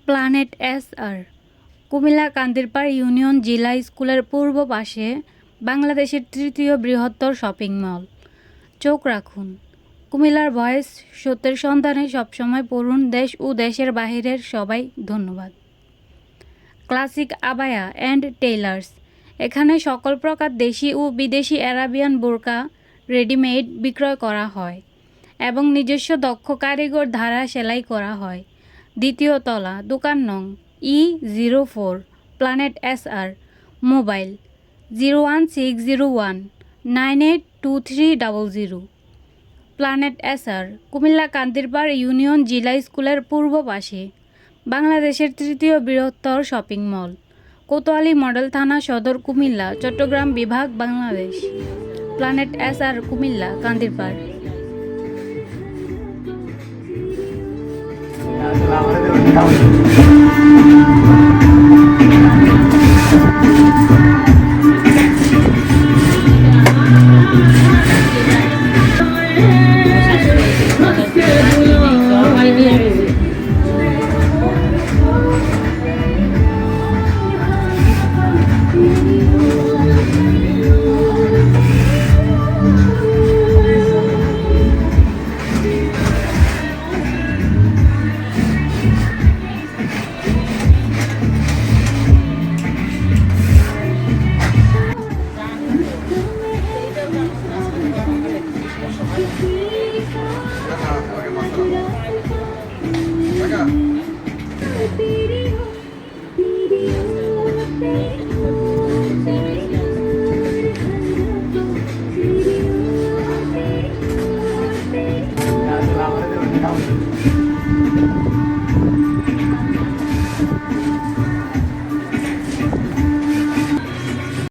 Planet S.R. Comilla Kandirpar union জিলা স্কুলের পূর্ব পাশে বাংলাদেশের তৃতীয় বৃহত্তর শপিং মল। চোখ রাখুন, কুমিল্লার ভয়েস সত্যের সন্ধানে সবসময় পড়ুন দেশ ও দেশের বাহিরের সবাই ধন্যবাদ। ক্লাসিক আবায়া অ্যান্ড টেইলার্স, এখানে সকল প্রকার দেশি ও বিদেশি আরাবিয়ান বোরকা রেডিমেড বিক্রয় করা হয় এবং নিজস্ব দক্ষ কারিগর দ্বারা সেলাই করা হয়। দ্বিতীয় তলা, দোকান নং E04, planet S.R.. Mobile 01601982300। Planet S.R. Comilla Kandirpar union জিলা স্কুলের পূর্ব পাশে বাংলাদেশের তৃতীয় বৃহত্তর শপিং মল, কোতোয়ালি মডেল থানা সদর, কুমিল্লা, চট্টগ্রাম বিভাগ, Bangladesh. Planet S.R. Comilla Kandirpar. Acá.